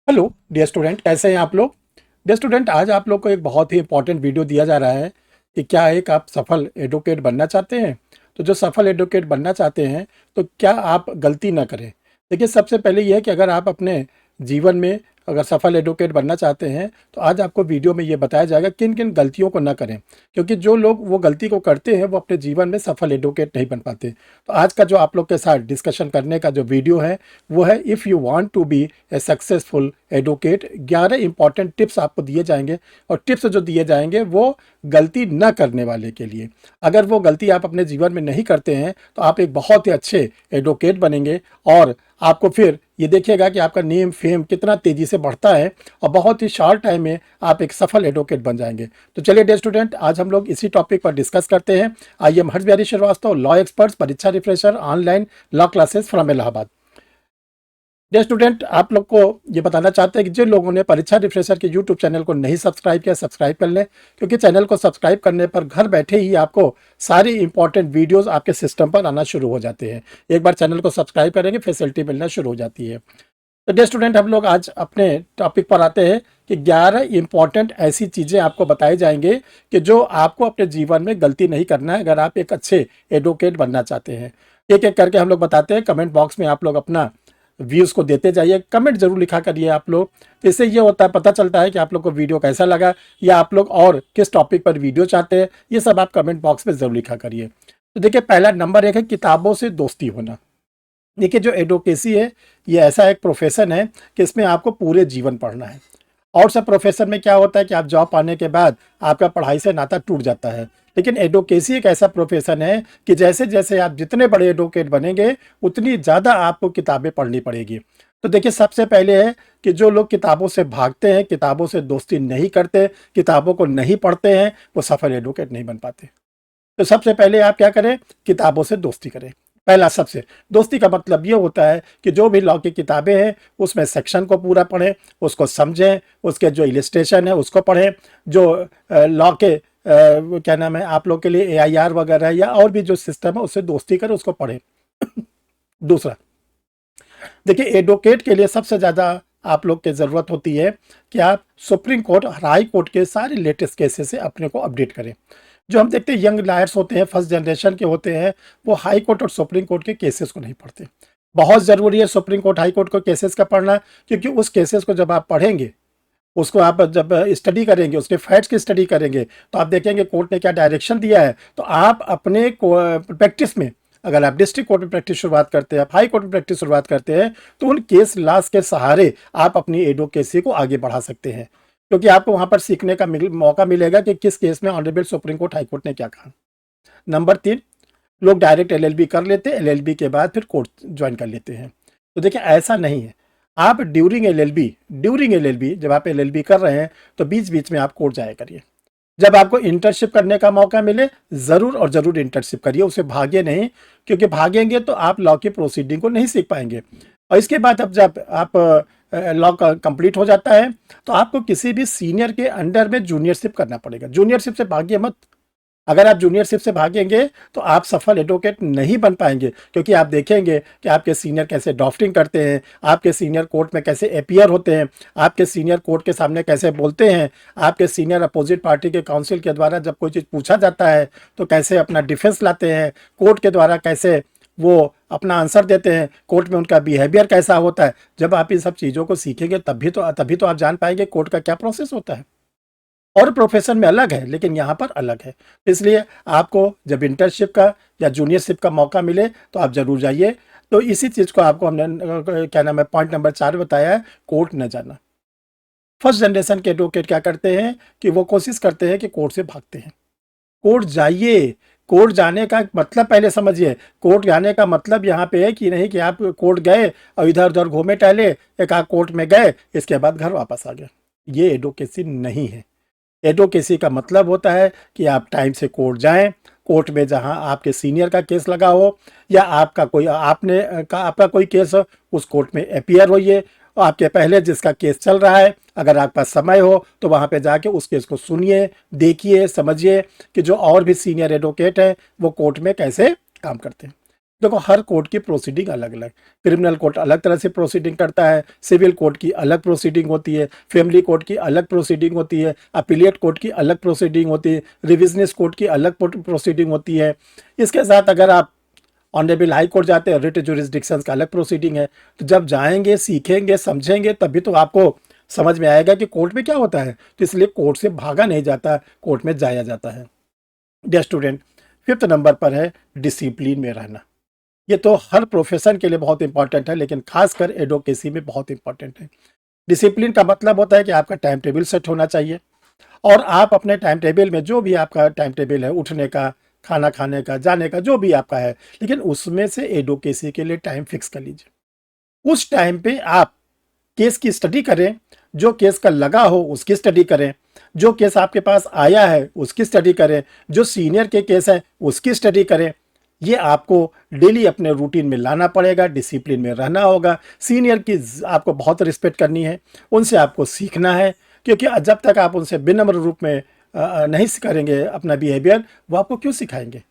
Hello dear student, कैसे हैं आप लोग। डियर स्टूडेंट, आज आप लोग को एक बहुत ही इंपॉर्टेंट वीडियो दिया जा रहा है कि क्या एक आप सफल एडवोकेट बनना चाहते हैं। तो जो सफल एडवोकेट बनना चाहते हैं तो क्या आप गलती ना करें। देखिए, सबसे पहले ये है कि अगर आप अपने जीवन में अगर सफल एडवोकेट बनना चाहते हैं तो आज आपको वीडियो में ये बताया जाएगा किन किन गलतियों को ना करें, क्योंकि जो लोग वो गलती को करते हैं वो अपने जीवन में सफल एडवोकेट नहीं बन पाते। तो आज का जो आप लोग के साथ डिस्कशन करने का जो वीडियो है वो है if you want to be a successful advocate. 11 important tips आपको दिए जाएंगे और टिप्स जो दिए जाएंगे वो गलती न करने वाले के लिए। अगर वो गलती आप अपने जीवन में नहीं करते हैं तो आप एक बहुत ही अच्छे एडवोकेट बनेंगे और आपको फिर ये देखिएगा कि आपका नेम फेम कितना तेज़ी से बढ़ता है और बहुत ही शॉर्ट टाइम में आप एक सफल एडवोकेट बन जाएंगे। तो चलिए डियर स्टूडेंट, आज हम लोग इसी टॉपिक पर डिस्कस करते हैं। I am Harsh Bihari Shrivastava, law experts, Pariksha refresher, online law classes from Allahabad. Dear student, आप लोग को ये बताना चाहते हैं कि जिन लोगों ने परीक्षा रिफ्रेशर के यूट्यूब चैनल को नहीं सब्सक्राइब किया, सब्सक्राइब कर लें, क्योंकि चैनल को सब्सक्राइब करने पर घर बैठे ही आपको सारी इंपॉर्टेंट वीडियोस आपके सिस्टम पर आना शुरू हो जाते हैं। एक बार चैनल को सब्सक्राइब करेंगे फैसिलिटी मिलना शुरू हो जाती है। तो डियर स्टूडेंट, हम लोग आज अपने टॉपिक पर आते हैं कि 11 इंपॉर्टेंट ऐसी चीज़ें आपको बताई जाएंगे कि जो आपको अपने जीवन में गलती नहीं करना है अगर आप एक अच्छे एडवोकेट बनना चाहते हैं। एक एक करके हम लोग बताते हैं। कमेंट बॉक्स में आप लोग अपना व्यूज़ को देते जाइए, कमेंट जरूर लिखा करिए आप लोग। तो इससे ये होता है, पता चलता है कि आप लोग को वीडियो कैसा लगा या आप लोग और किस टॉपिक पर वीडियो चाहते हैं। ये सब आप कमेंट बॉक्स में ज़रूर लिखा करिए। तो देखिए, पहला नंबर 1 है किताबों से दोस्ती होना। देखिए, जो एडवोकेसी है ये ऐसा एक प्रोफेशन है कि इसमें आपको पूरे जीवन पढ़ना है। और सब प्रोफेशन में क्या होता है कि आप जॉब पाने के बाद आपका पढ़ाई से नाता टूट जाता है, लेकिन एडवोकेसी एक ऐसा प्रोफेशन है कि जैसे जैसे आप जितने बड़े एडवोकेट बनेंगे उतनी ज़्यादा आपको किताबें पढ़नी पड़ेगी। तो देखिए, सबसे पहले है कि जो लोग किताबों से भागते हैं, किताबों से दोस्ती नहीं करते, किताबों को नहीं पढ़ते हैं, वो सफल एडवोकेट नहीं बन पाते। तो सबसे पहले आप क्या करें, किताबों से दोस्ती करें। पहला सबसे दोस्ती का मतलब ये होता है कि जो भी लॉ की किताबें हैं उसमें सेक्शन को पूरा पढ़ें, उसको समझें, उसके जो इलिस्ट्रेशन है उसको पढ़ें, जो लॉ के क्या नाम है आप लोग के लिए एआईआर वगैरह या और भी जो सिस्टम है उससे दोस्ती करें, उसको पढ़ें। दूसरा, देखिए, एडवोकेट के लिए सबसे ज़्यादा आप लोग की ज़रूरत होती है कि आप सुप्रीम कोर्ट और हाई कोर्ट के सारे लेटेस्ट केसेस से अपने को अपडेट करें। जो हम देखते हैं यंग लॉयर्स होते हैं, फर्स्ट जनरेशन के होते हैं, वो हाई कोर्ट और सुप्रीम कोर्ट के केसेस को नहीं पढ़ते। बहुत ज़रूरी है सुप्रीम कोर्ट हाई कोर्ट को केसेस का पढ़ना, क्योंकि उस केसेस को जब आप पढ़ेंगे, उसको आप जब स्टडी करेंगे, उसके फैक्ट्स की स्टडी करेंगे, तो आप देखेंगे कोर्ट ने क्या डायरेक्शन दिया है। तो आप अपने प्रैक्टिस में, अगर आप डिस्ट्रिक्ट कोर्ट में प्रैक्टिस शुरुआत करते हैं, आप हाई कोर्ट में प्रैक्टिस शुरुआत करते हैं, तो उन केस लॉस के सहारे आप अपनी एडवोकेसी को आगे बढ़ा सकते हैं, क्योंकि आपको वहां पर सीखने का मौका मिलेगा कि किस केस में honourable supreme court high court ने क्या कहा। नंबर 3, लोग डायरेक्ट एलएलबी कर लेते हैं, एलएलबी के बाद फिर कोर्ट ज्वाइन कर लेते हैं। तो देखिए, ऐसा नहीं है। आप ड्यूरिंग एलएलबी जब आप एलएलबी कर रहे हैं तो बीच बीच में आप कोर्ट जाया करिए। जब आपको इंटर्नशिप करने का मौका मिले, ज़रूर और ज़रूर इंटर्नशिप करिए, उसे भागिए नहीं, क्योंकि भागेंगे तो आप लॉ की प्रोसीडिंग को नहीं सीख पाएंगे। और इसके बाद अब जब आप लॉ का कंप्लीट हो जाता है तो आपको किसी भी सीनियर के अंडर में जूनियरशिप करना पड़ेगा। जूनियरशिप से भागिए मत। अगर आप जूनियरशिप से भागेंगे तो आप सफल एडवोकेट नहीं बन पाएंगे, क्योंकि आप देखेंगे कि आपके सीनियर कैसे ड्राफ्टिंग करते हैं, आपके सीनियर कोर्ट में कैसे अपीयर होते हैं, आपके सीनियर कोर्ट के सामने कैसे बोलते हैं, आपके सीनियर अपोजिट पार्टी के काउंसिल के द्वारा जब कोई चीज़ पूछा जाता है तो कैसे अपना डिफेंस लाते हैं, कोर्ट के द्वारा कैसे वो अपना आंसर देते हैं, कोर्ट में उनका बिहेवियर कैसा होता है। जब आप इन सब चीज़ों को सीखेंगे तभी तो आप जान पाएंगे कोर्ट का क्या प्रोसेस होता है। और प्रोफेशन में अलग है लेकिन यहाँ पर अलग है, इसलिए आपको जब इंटर्नशिप का या जूनियरशिप का मौका मिले तो आप जरूर जाइए। तो इसी चीज़ को आपको हमने क्या नाम है पॉइंट नंबर 4 बताया है, कोर्ट न जाना। फर्स्ट जनरेशन के एडवोकेट क्या करते हैं कि वो कोशिश करते हैं कि कोर्ट से भागते हैं। कोर्ट जाइए। कोर्ट जाने का मतलब पहले समझिए। कोर्ट जाने का मतलब यहाँ पे है कि नहीं कि आप कोर्ट गए और इधर उधर घूमे टहले, एक आध कोर्ट में गए, इसके बाद घर वापस आ गए। ये एडवोकेसी नहीं है। एडवोकेसी का मतलब होता है कि आप टाइम से कोर्ट जाएं, कोर्ट में जहां आपके सीनियर का केस लगा हो या आपका कोई केस हो, उस कोर्ट में अपीयर होइए। और आपके पहले जिसका केस चल रहा है, अगर आपके पास समय हो तो वहां पे जाके उस केस को सुनिए, देखिए, समझिए कि जो और भी सीनियर एडवोकेट हैं वो कोर्ट में कैसे काम करते हैं। देखो हर कोर्ट की प्रोसीडिंग अलग अलग, क्रिमिनल कोर्ट अलग तरह से प्रोसीडिंग करता है, सिविल कोर्ट की अलग प्रोसीडिंग होती है, फैमिली कोर्ट की अलग प्रोसीडिंग होती है, अपीलेट कोर्ट की अलग प्रोसीडिंग होती है, रिविजनिस्ट कोर्ट की अलग प्रोसीडिंग होती है। इसके साथ अगर आप ऑनरेबल हाई कोर्ट जाते हैं, रिट जुरिस्डिक्शन का अलग प्रोसीडिंग है। तो जब जाएंगे, सीखेंगे, समझेंगे, तभी तो आपको समझ में आएगा कि कोर्ट में क्या होता है। तो इसलिए कोर्ट से भागा नहीं जाता, कोर्ट में जाया जाता है। डियर स्टूडेंट, 5th नंबर पर है डिसिप्लिन में रहना। ये तो हर प्रोफेशन के लिए बहुत इंपॉर्टेंट है, लेकिन खासकर एडवोकेसी में बहुत इंपॉर्टेंट है। डिसिप्लिन का मतलब होता है कि आपका टाइम टेबल सेट होना चाहिए, और आप अपने टाइम टेबल में, जो भी आपका टाइम टेबल है, उठने का, खाना खाने का, जाने का, जो भी आपका है, लेकिन उसमें से एडवोकेसी के लिए टाइम फिक्स कर लीजिए। उस टाइम पे आप केस की स्टडी करें, जो केस का लगा हो उसकी स्टडी करें, जो केस आपके पास आया है उसकी स्टडी करें, जो सीनियर के केस है उसकी स्टडी करें। ये आपको डेली अपने रूटीन में लाना पड़ेगा, डिसिप्लिन में रहना होगा। सीनियर की आपको बहुत रिस्पेक्ट करनी है, उनसे आपको सीखना है, क्योंकि जब तक आप उनसे विनम्र रूप में नहीं करेंगे अपना बिहेवियर, वो आपको क्यों सिखाएंगे।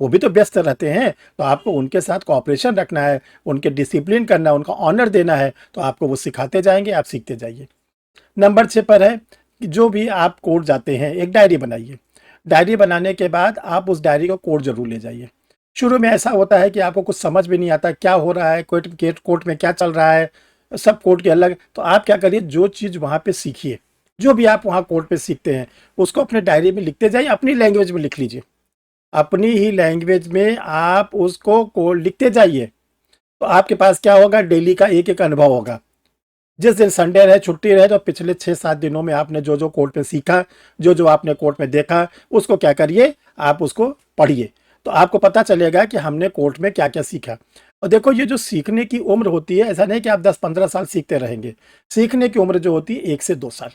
वो भी तो व्यस्त रहते हैं, तो आपको उनके साथ कोऑपरेशन रखना है, उनके डिसिप्लिन करना है, उनका ऑनर देना है, तो आपको वो सिखाते जाएंगे, आप सीखते जाइए। नंबर 6 पर है कि जो भी आप कोर्ट जाते हैं, एक डायरी बनाइए। डायरी बनाने के बाद आप उस डायरी को कोर्ट जरूर ले जाइए। शुरू में ऐसा होता है कि आपको कुछ समझ भी नहीं आता क्या हो रहा है, कोर्ट में क्या चल रहा है, सब कोर्ट के अलग। तो आप क्या करिए, जो चीज़ वहाँ पे सीखिए, जो भी आप वहाँ कोर्ट पे सीखते हैं, उसको अपने डायरी में लिखते जाइए, अपनी लैंग्वेज में लिख लीजिए, अपनी ही लैंग्वेज में आप उसको कोड लिखते जाइए। तो आपके पास क्या होगा, डेली का एक एक अनुभव होगा। जिस दिन संडे रहे, छुट्टी रहे, तो पिछले 6-7 दिनों में आपने जो जो कोर्ट में सीखा, जो जो आपने कोर्ट में देखा, उसको क्या करिए, आप उसको पढ़िए। तो आपको पता चलेगा कि हमने कोर्ट में क्या क्या सीखा। और देखो, ये जो सीखने की उम्र होती है, ऐसा नहीं कि आप 10-15 साल सीखते रहेंगे। सीखने की उम्र जो होती है 1 से 2 साल।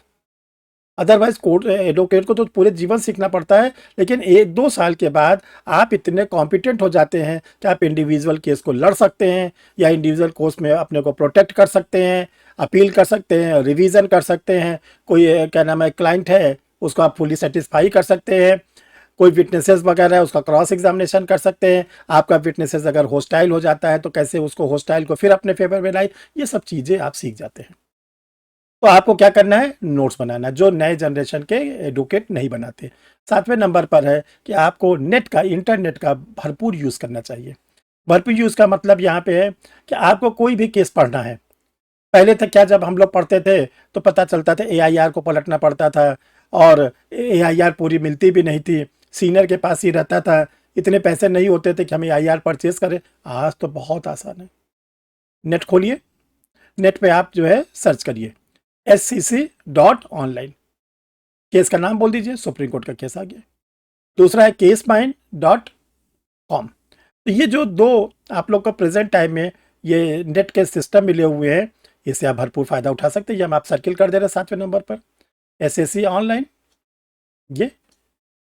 अदरवाइज कोर्ट एडवोकेट को तो पूरे जीवन सीखना पड़ता है, लेकिन 1-2 साल के बाद आप इतने कॉम्पिटेंट हो जाते हैं कि आप इंडिविजुअल केस को लड़ सकते हैं, या इंडिविजुअल केस में अपने को प्रोटेक्ट कर सकते हैं, अपील कर सकते हैं, रिवीजन कर सकते हैं। कोई क्या नाम है, क्लाइंट है, उसको आप फुली सेटिस्फाई कर सकते हैं। कोई विटनेसेस वगैरह है, उसका क्रॉस एग्जामिनेशन कर सकते हैं। आपका विटनेसेस अगर होस्टाइल हो जाता है, तो कैसे उसको होस्टाइल को फिर अपने फेवर में लाई, ये सब चीज़ें आप सीख जाते हैं। तो आपको क्या करना है, नोट्स बनाना, जो नए जनरेशन के एडवोकेट नहीं बनाते। 7वें नंबर पर है कि आपको नेट का, इंटरनेट का भरपूर यूज़ करना चाहिए। भरपूर यूज़ का मतलब यहाँ पे है कि आपको कोई भी केस पढ़ना है। पहले तक क्या, जब हम लोग पढ़ते थे तो पता चलता था, एआईआर को पलटना पड़ता था, और एआईआर पूरी मिलती भी नहीं थी, सीनियर के पास ही रहता था, इतने पैसे नहीं होते थे कि हम एआईआर परचेज करें। आज तो बहुत आसान है, नेट खोलिए, नेट पे आप जो है सर्च करिए SCC.online, केस का नाम बोल दीजिए, सुप्रीम कोर्ट का केस आ गया। दूसरा है casemind.com। तो ये जो दो आप लोग को प्रेजेंट टाइम में ये नेट के सिस्टम मिले हुए हैं, इससे आप भरपूर फायदा उठा सकते हैं। ये हम आप सर्किल कर दे रहे हैं 7वें नंबर पर, SCC ऑनलाइन, ये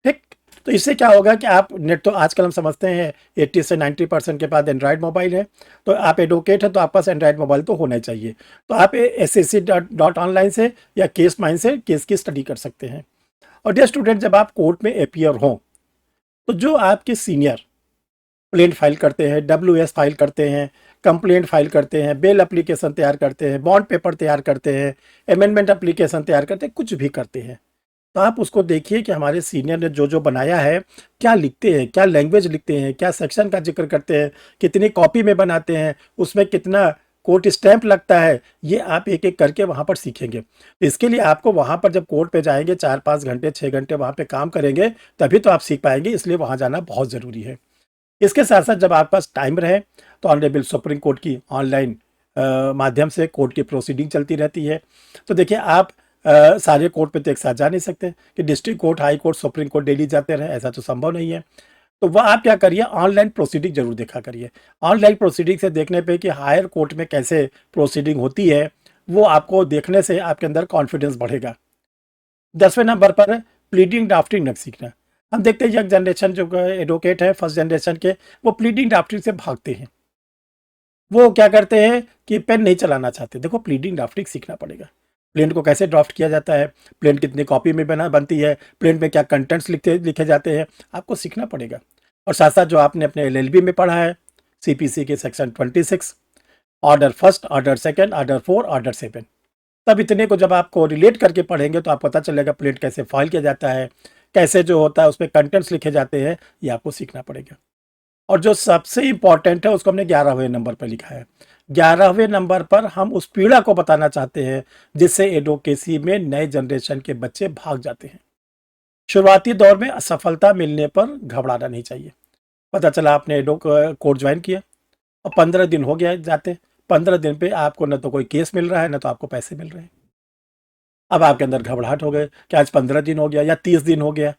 ठीक। तो इससे क्या होगा कि आप नेट, तो आजकल हम समझते हैं 80 से 90% के पास एंड्रॉयड मोबाइल है। तो आप एडवोकेट है तो आपके पास एंड्रॉयड मोबाइल तो होना ही चाहिए। तो आप SCC.online से या केस माइंड से केस की स्टडी कर सकते हैं। और डियर स्टूडेंट, जब आप कोर्ट में अपीयर हों, तो जो आपके सीनियर प्लेंट फाइल करते हैं, WS फाइल करते हैं, कंप्लेंट फाइल करते हैं, बेल एप्लीकेशन तैयार करते हैं, बॉन्ड पेपर तैयार करते हैं, अमेंडमेंट एप्लीकेशन तैयार करते हैं, कुछ भी करते हैं, तो आप उसको देखिए कि हमारे सीनियर ने जो जो बनाया है, क्या लिखते हैं, क्या लैंग्वेज लिखते हैं, क्या सेक्शन का जिक्र करते हैं, कितनी कॉपी में बनाते हैं, उसमें कितना कोर्ट स्टैंप लगता है, ये आप एक एक करके वहाँ पर सीखेंगे। तो इसके लिए आपको वहाँ पर जब कोर्ट पे जाएंगे, 4-5 घंटे 6 घंटे वहाँ पे काम करेंगे, तभी तो आप सीख पाएंगे। इसलिए वहाँ जाना बहुत ज़रूरी है। इसके साथ साथ जब आपके पास टाइम रहे, तो ऑनरेबल सुप्रीम कोर्ट की ऑनलाइन माध्यम से कोर्ट की प्रोसीडिंग चलती रहती है। तो देखिए, आप सारे कोर्ट पे तो एक साथ जा नहीं सकते कि district court, high court, supreme court daily जाते रहे, ऐसा तो संभव नहीं है। तो वह आप क्या करिए, ऑनलाइन प्रोसीडिंग जरूर देखा करिए। ऑनलाइन प्रोसीडिंग से देखने पे कि हायर कोर्ट में कैसे प्रोसीडिंग होती है, वो आपको देखने से आपके अंदर कॉन्फिडेंस बढ़ेगा। 10वें नंबर पर है प्लीडिंग ड्राफ्टिंग न सीखना। हम देखते हैं यंग जनरेशन जो एडवोकेट है, फर्स्ट जनरेशन के, वो प्लीडिंग ड्राफ्टिंग से भागते हैं। वो क्या करते हैं कि पेन नहीं चलाना चाहते। देखो, प्लीडिंग ड्राफ्टिंग सीखना पड़ेगा। प्लेंट को कैसे ड्राफ्ट किया जाता है, प्लेंट कितनी कॉपी में बनती है, प्लेंट में क्या कंटेंट्स लिखे जाते हैं, आपको सीखना पड़ेगा। और साथ साथ जो आपने अपने LLB में पढ़ा है, CPC के section 26, order first, order second, order 4, order 7। तब इतने को जब आपको रिलेट करके पढ़ेंगे तो आपको पता चलेगा प्लेट कैसे फाइल किया जाता है, कैसे जो होता है उसमें कंटेंट्स लिखे जाते हैं, ये आपको सीखना पड़ेगा। और जो सबसे इंपॉर्टेंट है उसको हमने 11वें नंबर पर लिखा है। 11वें नंबर पर हम उस पीड़ा को बताना चाहते हैं जिससे एडवोकेसी में नए जनरेशन के बच्चे भाग जाते हैं। शुरुआती दौर में असफलता मिलने पर घबराना नहीं चाहिए। पता चला आपने एडो कोर्ट ज्वाइन किया और 15 दिन हो गया जाते, 15 दिन पे आपको न तो कोई केस मिल रहा है, न तो आपको पैसे मिल रहे हैं। अब आपके अंदर घबराहट हो गए कि आज 15 दिन हो गया या 30 दिन हो गया,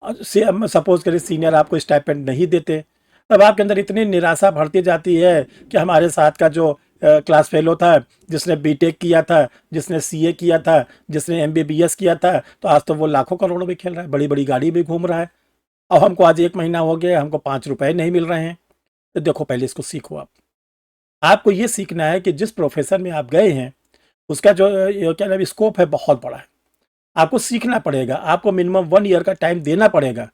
सपोज करिए सीनियर आपको स्टाइपेंड नहीं देते, तब आपके अंदर इतनी निराशा बढ़ती जाती है कि हमारे साथ का जो क्लास फेलो था, जिसने बीटेक किया था, जिसने सीए किया था, जिसने एमबीबीएस किया था, तो आज तो वो लाखों करोड़ों में खेल रहा है, बड़ी बड़ी गाड़ी भी घूम रहा है। अब हमको आज 1 महीना हो गया, हमको 5 रुपए नहीं मिल रहे हैं। तो देखो पहले इसको सीखो। आपको ये सीखना है कि जिस प्रोफेशन में आप गए हैं उसका जो क्या नाम स्कोप है बहुत बड़ा है। आपको सीखना पड़ेगा, आपको मिनिमम 1 ईयर का टाइम देना पड़ेगा।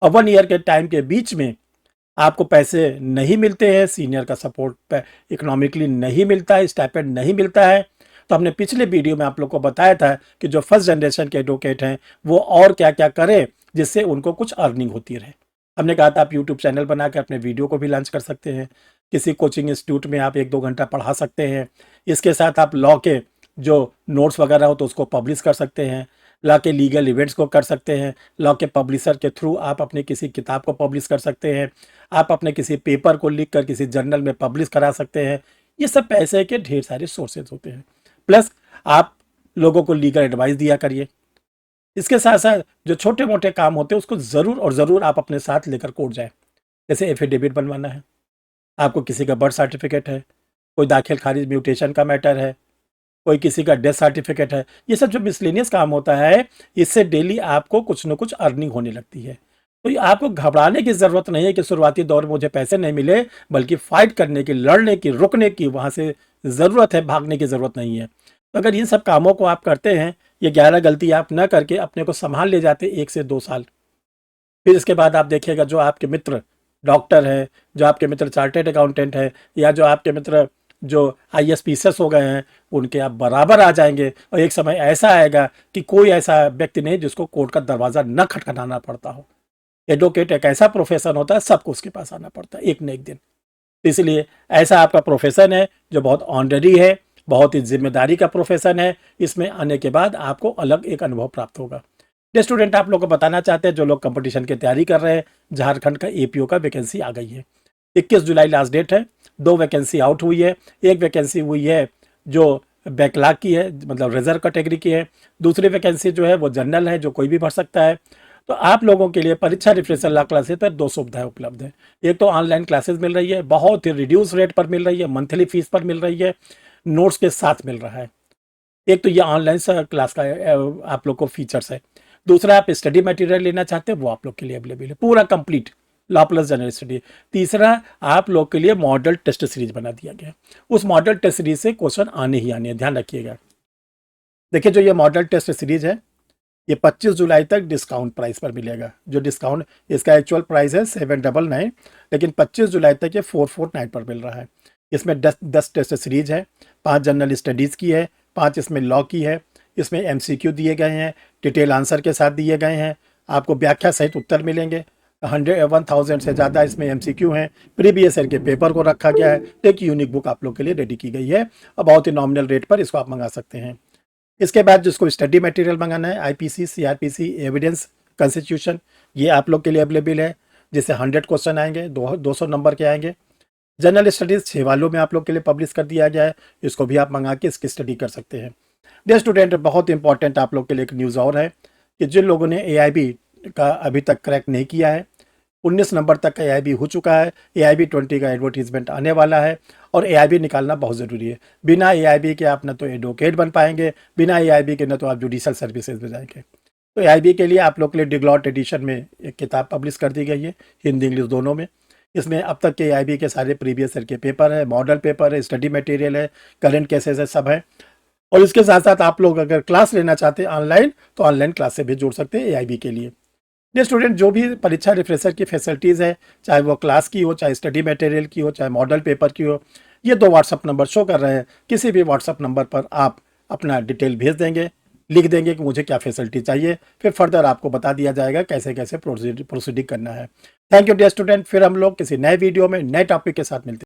और 1 ईयर के टाइम के बीच में आपको पैसे नहीं मिलते हैं, सीनियर का सपोर्ट इकोनॉमिकली नहीं मिलता है, स्टाइपेंड नहीं मिलता है। तो हमने पिछले वीडियो में आप लोग को बताया था कि जो फर्स्ट जनरेशन के एडवोकेट हैं वो और क्या क्या करें जिससे उनको कुछ अर्निंग होती रहे। हमने कहा था आप यूट्यूब चैनल बना के अपने वीडियो को भी लॉन्च कर सकते हैं, किसी कोचिंग इंस्टीट्यूट में आप 1-2 घंटा पढ़ा सकते हैं। इसके साथ आप लॉ के जो नोट्स वगैरह हो तो उसको पब्लिश कर सकते हैं, लॉ के लीगल इवेंट्स को कर सकते हैं, लॉ के पब्लिशर के थ्रू आप अपनी किसी किताब को पब्लिश कर सकते हैं, आप अपने किसी पेपर को लिख कर किसी जर्नल में पब्लिश करा सकते हैं। ये सब पैसे के ढेर सारे सोर्सेज होते हैं। प्लस आप लोगों को लीगल एडवाइस दिया करिए। इसके साथ साथ जो छोटे मोटे काम होते हैं उसको ज़रूर और ज़रूर आप अपने साथ लेकर कोर्ट जाएं। जैसे एफिडेविट बनवाना है, आपको किसी का बर्थ सर्टिफिकेट है, कोई दाखिल खारिज म्यूटेशन का मैटर है, कोई किसी का डेथ सर्टिफिकेट है, ये सब जो मिसलेनियस काम होता है इससे डेली आपको कुछ न कुछ अर्निंग होने लगती है। तो ये आपको घबराने की ज़रूरत नहीं है कि शुरुआती दौर में मुझे पैसे नहीं मिले, बल्कि फाइट करने की, लड़ने की, रुकने की वहाँ से ज़रूरत है, भागने की ज़रूरत नहीं है। तो अगर इन सब कामों को आप करते हैं, ये 11 गलती आप न करके अपने को संभाल ले जाते 1 से 2 साल, फिर इसके बाद आप देखिएगा जो आपके मित्र डॉक्टर है, जो आपके मित्र चार्टेड अकाउंटेंट है, या जो आपके मित्र जो ISPS हो गए हैं, उनके आप बराबर आ जाएंगे। और एक समय ऐसा आएगा कि कोई ऐसा व्यक्ति नहीं जिसको कोर्ट का दरवाज़ा न खटखटाना पड़ता हो। एडवोकेट एक ऐसा प्रोफेशन होता है, सबको उसके पास आना पड़ता है एक न एक दिन। तो इसलिए ऐसा आपका प्रोफेशन है जो बहुत ऑनररी है, बहुत ही जिम्मेदारी का प्रोफेशन है। इसमें आने के बाद आपको अलग एक अनुभव प्राप्त होगा। ये स्टूडेंट आप लोग को बताना चाहते हैं जो लोग कंपटीशन की तैयारी कर रहे हैं, झारखंड का APO का वैकेंसी आ गई है। 21 जुलाई लास्ट डेट है। 2 वैकेंसी आउट हुई है। एक वैकेंसी हुई है जो बैकलॉग की है, मतलब रिजर्व कैटेगरी की है। दूसरी वैकेंसी जो है वो जनरल है, जो कोई भी भर सकता है। तो आप लोगों के लिए परीक्षा रिफ्रेशर लॉ क्लासेस पर 2 सुविधाएं उपलब्ध है। एक तो ऑनलाइन क्लासेस मिल रही है, बहुत ही रिड्यूस रेट पर मिल रही है, मंथली फीस पर मिल रही है, नोट्स के साथ मिल रहा है। एक तो ये ऑनलाइन क्लास का आप लोग को फीचर्स है। दूसरा आप स्टडी मटेरियल लेना चाहते हैं वो आप लोग के लिए अवेलेबल है, पूरा complete law plus general study. तीसरा आप लोग के लिए मॉडल टेस्ट सीरीज बना दिया गया। उस मॉडल टेस्ट सीरीज से क्वेश्चन आने ही आने हैं, ध्यान रखिएगा। देखिए जो ये मॉडल टेस्ट सीरीज है ये 25 जुलाई तक डिस्काउंट प्राइस पर मिलेगा। जो डिस्काउंट, इसका एक्चुअल प्राइस है 799, लेकिन 25 जुलाई तक ये 449 पर मिल रहा है। इसमें 10 टेस्ट सीरीज है, 5 जनरल स्टडीज़ की है, 5 इसमें लॉ की है। इसमें MCQ दिए गए हैं, डिटेल आंसर के साथ दिए गए हैं, आपको व्याख्या सहित उत्तर मिलेंगे। 1000 से ज़्यादा इसमें MCQ हैं। प्रीवियस ईयर के पेपर को रखा गया है। एक यूनिक बुक आप लोग के लिए रेडी की गई है और बहुत ही नॉमिनल रेट पर इसको आप मंगा सकते हैं। इसके बाद जिसको स्टडी मटेरियल मंगाना है, IPC, CRPC, एविडेंस, कॉन्स्टिट्यूशन, ये आप लोग के लिए अवेलेबल है, जिससे 100 क्वेश्चन आएंगे, 200 नंबर के आएंगे। जनरल स्टडीज़ 6 वालों में आप लोग के लिए पब्लिश कर दिया गया है, इसको भी आप मंगा के इसकी स्टडी कर सकते हैं। डियर स्टूडेंट, बहुत इंपॉर्टेंट आप लोग के लिए एक न्यूज़ और है कि जिन लोगों ने AIB का अभी तक क्रैक नहीं किया है, 19 नंबर तक का AIB हो चुका है। AIB 20 का एडवर्टीजमेंट आने वाला है और AIB निकालना बहुत ज़रूरी है। बिना AIB के आप न तो एडवोकेट बन पाएंगे, बिना AIB के न तो आप जुडिशल सर्विसेज में जाएंगे। तो AIB के लिए आप लोग के लिए डिग्लॉट एडिशन में एक किताब पब्लिश कर दी गई है, हिंदी इंग्लिश दोनों में। इसमें अब तक के AIB के सारे प्रीवियस ईयर के पेपर है, मॉडल पेपर है, स्टडी मटेरियल है, करंट केसेस है, सब है। और इसके साथ साथ आप लोग अगर क्लास लेना चाहते हैं ऑनलाइन, तो ऑनलाइन क्लास से भी जुड़ सकते हैं AIB के लिए। ये स्टूडेंट जो भी परीक्षा रिफ्रेशर की फैसिलिटीज़ है, चाहे वो क्लास की हो, चाहे स्टडी मटेरियल की हो, चाहे मॉडल पेपर की हो, ये 2 व्हाट्सअप नंबर शो कर रहे हैं। किसी भी व्हाट्सअप नंबर पर आप अपना डिटेल भेज देंगे, लिख देंगे कि मुझे क्या फैसिलिटी चाहिए, फिर फर्दर आपको बता दिया जाएगा कैसे-कैसे प्रोसीडिंग करना है। थैंक यू डियर स्टूडेंट, फिर हम लोग किसी नए वीडियो में नए टॉपिक के साथ मिलते हैं।